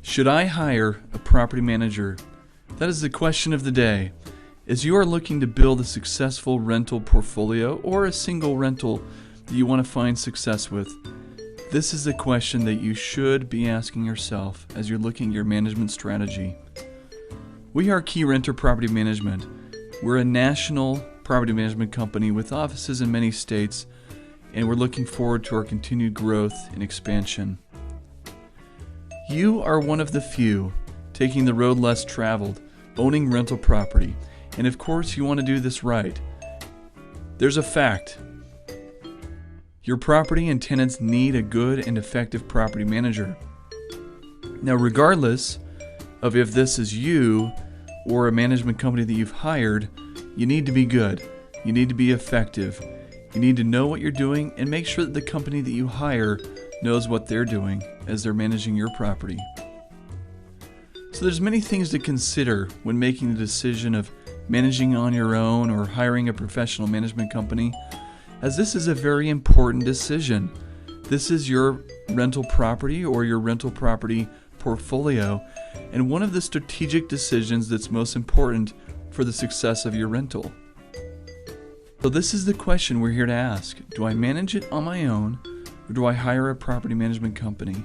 Should I hire a property manager? That is the question of the day. As you are looking to build a successful rental portfolio or a single rental that you want to find success with, this is the question that you should be asking yourself as you're looking at your management strategy. We are Keyrenter Property Management. We're a national property management company with offices in many states, and we're looking forward to our continued growth and expansion. You are one of the few taking the road less traveled, owning rental property, and of course you want to do this right. There's a fact. Your property and tenants need a good and effective property manager. Now, regardless of if this is you or a management company that you've hired, you need to be good. You need to be effective. You need to know what you're doing and make sure that the company that you hire knows what they're doing as they're managing your property. So there's many things to consider when making the decision of managing on your own or hiring a professional management company, as this is a very important decision. This is your rental property or your rental property portfolio, and one of the strategic decisions that's most important for the success of your rental. So this is the question we're here to ask. Do I manage it on my own, or do I hire a property management company?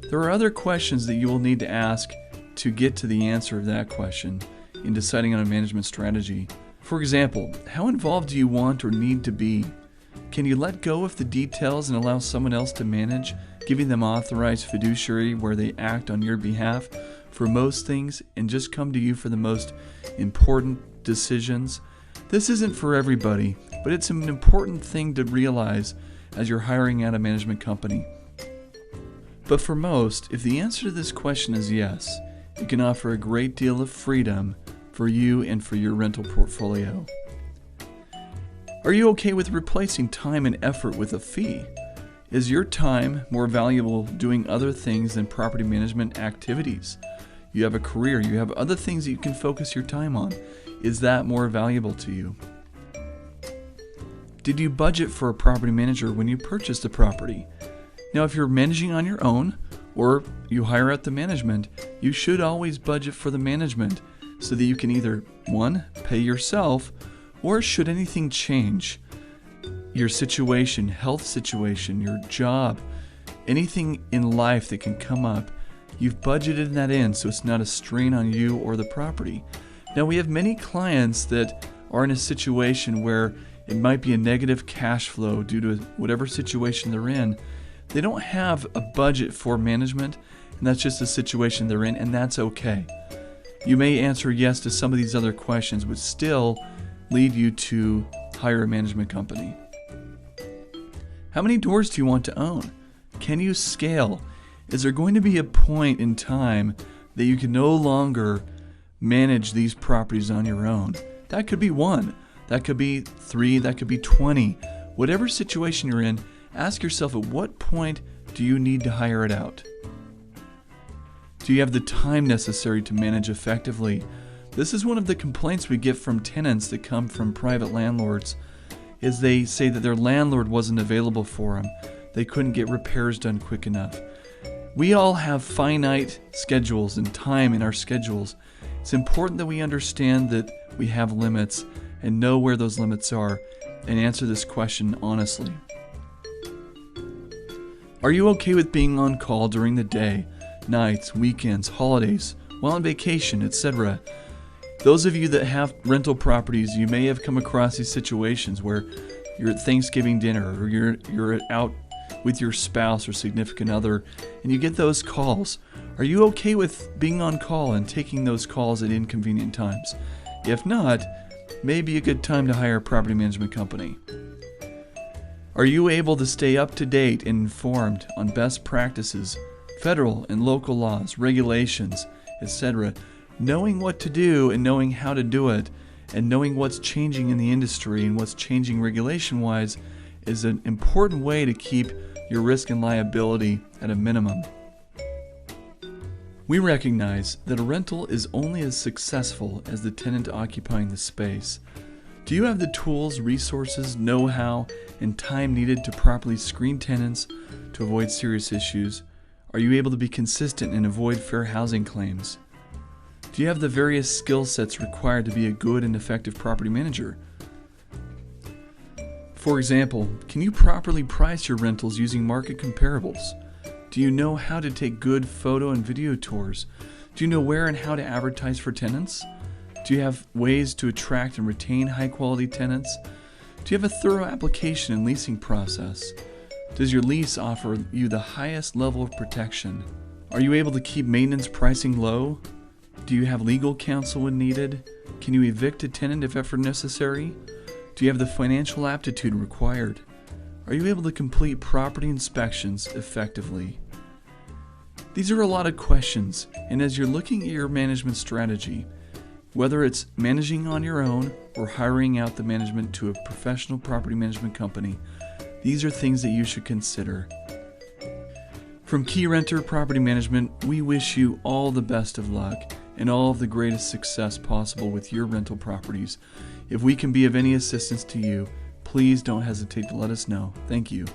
There are other questions that you will need to ask to get to the answer of that question in deciding on a management strategy. For example, how involved do you want or need to be? Can you let go of the details and allow someone else to manage, giving them authorized fiduciary where they act on your behalf for most things and just come to you for the most important decisions? This isn't for everybody, but it's an important thing to realize as you're hiring out a management company. But for most, if the answer to this question is yes, it can offer a great deal of freedom for you and for your rental portfolio. Are you okay with replacing time and effort with a fee? Is your time more valuable doing other things than property management activities? You have a career, you have other things that you can focus your time on. Is that more valuable to you? Did you budget for a property manager when you purchased the property? Now, if you're managing on your own or you hire out the management, you should always budget for the management so that you can either, one, pay yourself, or should anything change, your situation, health situation, your job, anything in life that can come up, you've budgeted that in so it's not a strain on you or the property. Now, we have many clients that are in a situation where it might be a negative cash flow due to whatever situation they're in. They don't have a budget for management, and that's just the situation they're in, and that's okay. You may answer yes to some of these other questions, but still lead you to hire a management company. How many doors do you want to own? Can you scale? Is there going to be a point in time that you can no longer manage these properties on your own? That could be 1, that could be 3, that could be 20. Whatever situation you're in, ask yourself at what point do you need to hire it out? Do you have the time necessary to manage effectively? This is one of the complaints we get from tenants that come from private landlords, is they say that their landlord wasn't available for them. They couldn't get repairs done quick enough. We all have finite schedules and time in our schedules. It's important that we understand that we have limits and know where those limits are and answer this question honestly. Are you okay with being on call during the day, nights, weekends, holidays, while on vacation, etc.? Those of you that have rental properties, you may have come across these situations where you're at Thanksgiving dinner or you're out with your spouse or significant other and you get those calls. Are you okay with being on call and taking those calls at inconvenient times? If not, may be a good time to hire a property management company. Are you able to stay up to date and informed on best practices, federal and local laws, regulations, etc., knowing what to do and knowing how to do it, and knowing what's changing in the industry and what's changing regulation-wise is an important way to keep your risk and liability at a minimum. We recognize that a rental is only as successful as the tenant occupying the space. Do you have the tools, resources, know-how, and time needed to properly screen tenants to avoid serious issues? Are you able to be consistent and avoid fair housing claims? Do you have the various skill sets required to be a good and effective property manager? For example, can you properly price your rentals using market comparables? Do you know how to take good photo and video tours? Do you know where and how to advertise for tenants? Do you have ways to attract and retain high-quality tenants? Do you have a thorough application and leasing process? Does your lease offer you the highest level of protection? Are you able to keep maintenance pricing low? Do you have legal counsel when needed? Can you evict a tenant if ever necessary? Do you have the financial aptitude required? Are you able to complete property inspections effectively? These are a lot of questions, and as you're looking at your management strategy, whether it's managing on your own or hiring out the management to a professional property management company, these are things that you should consider. From Keyrenter Property Management, we wish you all the best of luck and all of the greatest success possible with your rental properties. If we can be of any assistance to you, please don't hesitate to let us know. Thank you.